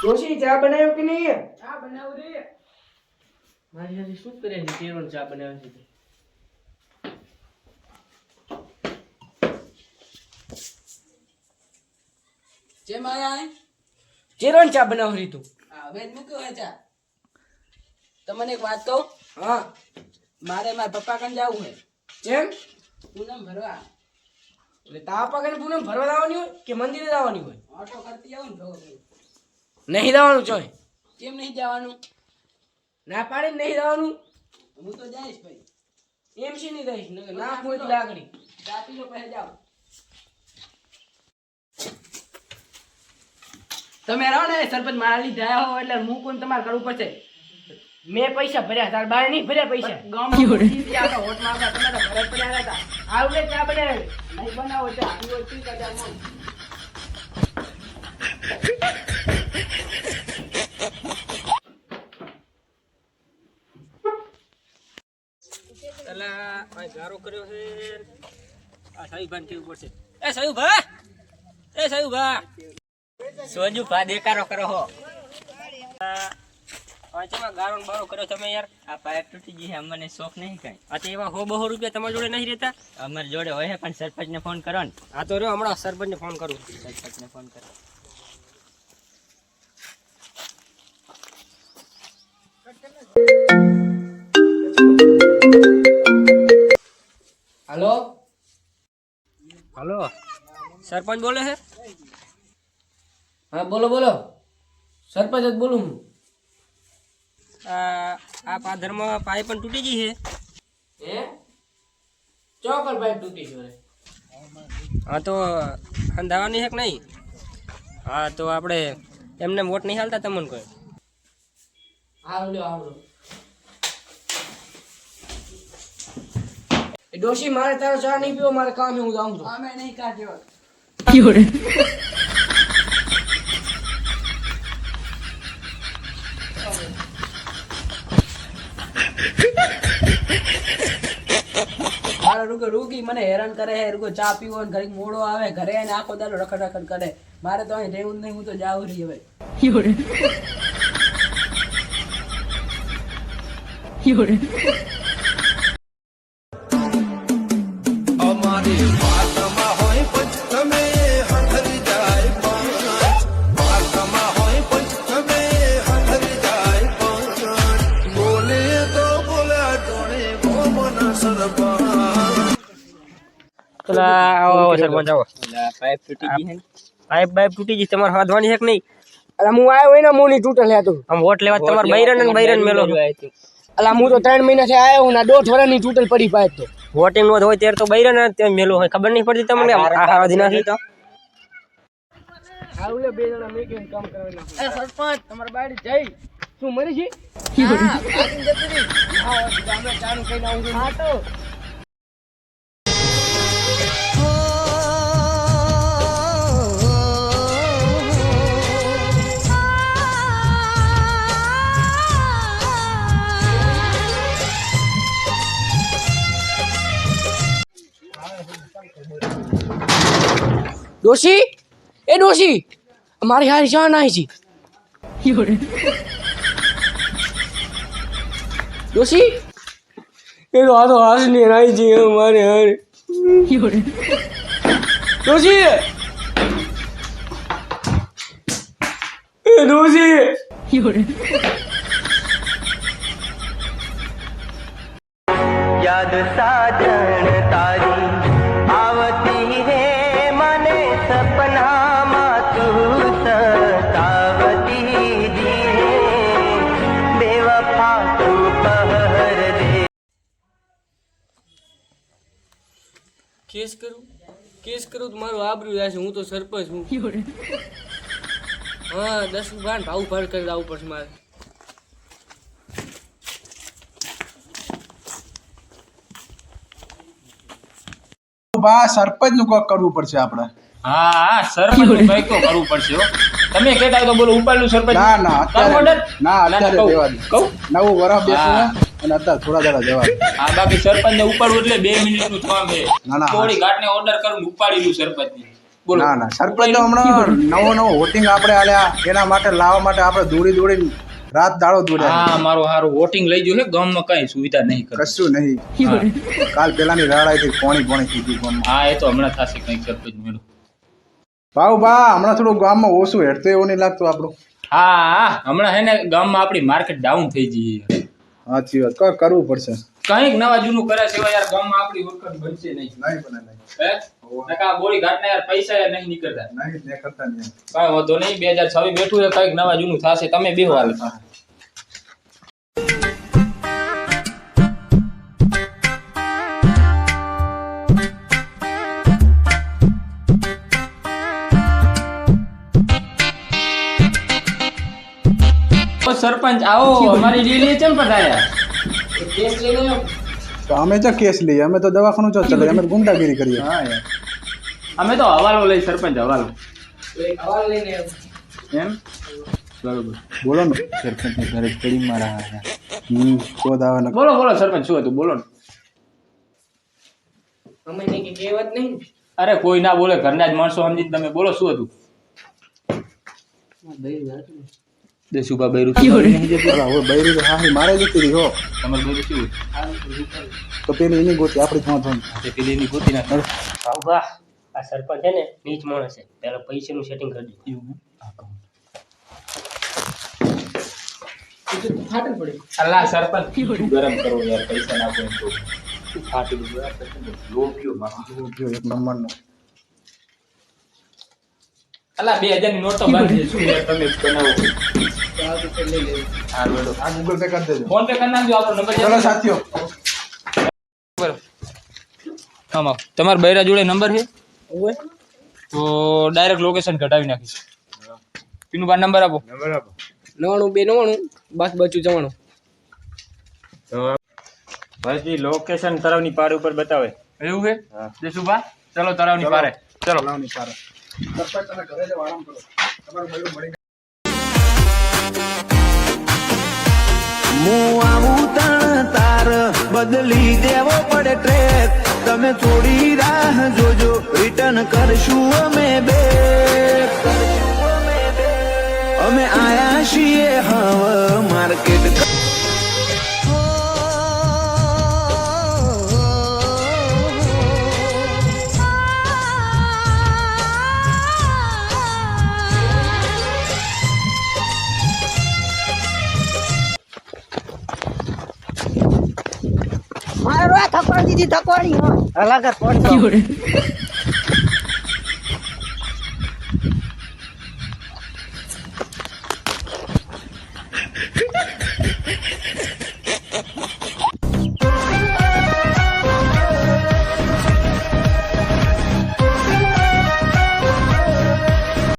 ડોશી ચા બનાવ્યો કે નહીં? ચા બનાવું રે. મારી સાથે શું કરે છે? કેવળ ચા બનાવે છે. જેમ આયા હે? કેવળ ચા બનાવરી તું? હા, હવે જ મૂક્યો હે ચા. તમને એક વાત કહું? હા. મારે મારા પપ્પા કન જાવું હે. કેમ? પૂનમ ભરવા. એટલે તારા પગને પૂનમ ભરવા જવાની હોય કે મંદિરે જવાની હોય? ઓટો કરતી આવું ને ભગવાન. નહીં જવાનું ચોય. કેમ નહીં જવાનું? ના પાડે ને નહીં જવાનું. હું તો જઈશ ભાઈ. એમ છે નહીં જઈશ નકર ના હોય તો લાગણી. ચા પી લો પછી જાઓ. તમે રહો ને સરપંચ મારા લીધે આયા હો એટલે હું કોણ તમારે કરવું પડશે. મેં પૈસા ભર્યા તાર બાર નહીં ભર્યા પૈસા. ગામમાં પૂછી આપણા હોટમાં આપણા તમે તો ઘરે જ પડ્યા હતા. આવડે ચા બનાવે. નહીં બનાવો ચા. પીવો તો પી કાઢ્યા મન. અલા આ ગારો કર્યો છે. આ સાયુભાન કેવું પડશે. એ સાયુભા, એ સાયુભા, સોજુ ભા દેકારો કરો હો. આચમાં ગારો ને બારો કર્યો તમે યાર. આ પાઇપ તૂટી ગઈ છે, અમને શોખ નહીં કઈ. આ તો એવા 100-200 રૂપિયા તમારી જોડે નહીં રહેતા? અમારી જોડે હોય છે પણ સરપંચને ફોન કરો ને. આ તો રહ્યો હમણાં સરપંચને ફોન કરું. સરપંચને ફોન કરો. હાલો હાલો, સરપંચ બોલે છે? હા બોલો બોલો, સરપંચ જ બોલું હું. આ પાધરમાં પાઇપ પણ તૂટી ગઈ છે. હે? ચોકર પાઇપ તૂટી ગયો. હા તો અંધાવાની છે કે નહીં? હા તો આપણે એમને વોટ નહીં હાલતા તમને કોઈ? આવડો આવડો. ડોશી મારે તારો ચા નહીં પીવો, મારે કામ હું જાઉં છું. અમે નહીં કાઢ્યો. મારો રૂકી મને હેરાન કરે હે. રૂકો ચા પીવો ને ઘરે મોડો આવે, ઘરે આવીને આખો દાડો રખડ રખડ કરે. મારે તો અહીં રહેવું જ નહીં, હું તો જાઉં રહી હવે. અમારી વાતમાં હોય પંચમે હથરી જાય પાંચ. વાતમાં હોય પંચમે હથરી જાય પાંચ. બોલે તો બોલ્યા ટોણે ગોમના સરપંચ. આવો સરપંચ આવો. પાઇપ તૂટી ગઈ છે ને. પાઇપ તૂટી ગઈ, તમારે હાથવાની છે કે નહીં? અલા હું આવ્યો હોય ને મોની તૂટલ હે તું. આમ વોટ લેવા તમારે બૈરન મેલો. અલા હું તો 3 મહિનાથી આવ્યો હું ના 1.5 વર્ષની તૂટલ પડી પાઇપ. તો વોટિંગ નો હોય ત્યારે તો બૈરન ત્યાં મેલો હોય, ખબર નહીં પડતી તમને? આ દિનાથી તો આવલે બે જણા મેકિંગ કામ કરવાના. એ સરપંચ તમારી બાડી જઈ શું મરી છે? હા ભાગીને જતી રહી. હા ગામે ચાનું કઈને આવું છું. હા તો ડોશી, એ ડોશી, મારી હારી ચા નાઈ છે. ડોશી, એ તો આ તો હાસ ને નાઈ છે મારે હારી. ડોશી, એ ડોશી, याद साजन तारी आवती है मने सपना में तू सतावती दी बेवफा तू कहर दे. કેસ કરું તો મારું આબરૂ જાય છે. હું તો સરપંચ હું. હા 10-12 ભાવ ભાડ કરી આવવું પડશે મારે. બા સરપંચ નું કોક કરવું પડશે આપણે. હા સરપંચ નું કઈક તો કરવું પડશે હો. તમે કહેતા હોય તો બોલો ઉપાડલું સરપંચ. ના ના અત્યારે ના અત્યારે કહું. દેવા દે. કહું? નવું વરસ બેસવું હા. અને અત્યારે થોડા દાડા દેવા દે. હા બાકી સરપંચ ને ઉપાડવું એટલે 2 મિનિટ નું કામ છે. ના, ના. થોડી ઘાટ ને ઓર્ડર કરું ઉપાડી લઉં સરપંચ ને. બોલો ના ના સરપંચ તો હમણાં નવો વોટિંગ આપણે આલ્યા એના માટે લાવવા માટે આપણે દોડી રાત દાડો દોડ્યા હા મારો હારું વોટિંગ લઈ ગયો છે ગામમાં કઈ સુવિધા નહીં કરે કશું નહીં કાલ પેલાની રાડાઈ થી પોણી થઈ ગઈ ગામમાં હા એ તો હમણાં થશે કંઈક સરપંચ મેળો ભાવ બા હમણાં થોડું ગામમાં ઓછું હેડતું એવું નહીં લાગતું આપણું હા હમણાં હે ને ગામમાં આપણી માર્કેટ ડાઉન થઈ ગઈ સાચી વાત કોઈ કરવું પડશે કંઈક નવા જૂનું કરે સિવાય યાર ગામમાં આપણી ઓળખાણ બનશે નહીં નહીં બને નહીં હે નકા બોરી ઘાટના યાર પૈસા યાર નહીં નીકળતા નહીં ને કરતા નહીં કાંઈ વાંધો નહીં 2026 બેઠું છે કંઈક નવા જૂનું થશે તમે બેહો હાલ સરપંચ આવો અમારી ડેલી ચમ પધાર્યા કેસ લઈને તો અમે તો કેસ લઈએ અમે તો દવાખાનું ચો ચલે અમે ગુંડાગીરી કરીએ હા યાર અમે તો હવાલો લઈ સરપંચ હવાલો હવાલ લઈને એમ બરોબર બોલો ને સરપંચ ઘરે ચડી મારા શોધ આવે ને બોલો સરપંચ શું હતું બોલો ને અમે ને કે કહેવત નહીં અરે કોઈ ના બોલે ઘરના જ માણસો સમજી તમે બોલો શું હતું દેશુભા બૈરું હવે બૈરી તો હા મારે જતી રહી હો તમારે બૈરું શું તો પેલી એની ગોતી આપણી થોં તે પેલી એની ગોતી ના કરો વાહ આ સરપંચ છે ને નીચ માણસ છે પેલા પૈસાનું સેટિંગ કરી દે ફાટલ પડે અલ્લાહ સરપંચ ગરમ કરો યાર પૈસા નાખો એમ તો ફાટી ગયું લોભિયો માફી એક નંબરનો અલ્લાહ 2000 ની નોટ તો બાકી છે શું યાર તમે બનાવો હા બોલો આ ગૂગલ પે કરી દેજો ફોન પે કરી નાખજો આપણો નંબર ચલો સાથીઓ આમાં તમારા બૈરા જોડે નંબર છે તો ડાયરેક્ટ લોકેશન ઘટાવી નાખીશ પીનું બાર નંબર આપો 92 બસ બચું જવાનું ભાઈજી લોકેશન તરફની પાર ઉપર બતાવે એવું છે દેશુભા ચલો તળાવની પારે ચલો લાવની પારે સરપંચ તમે ઘરે જાવ આરામ કરો તમારું બૈરું મળી હું આવું તણ તાર બદલી દેવો પડે ટ્રેક તમે થોડી રાહ જોજો રિટર્ન કરશું અમે બે અમે આયા છીએ હવે માર્કેટ મારો થકવાડી દીધી થકવાડી હા અલગ જ પડી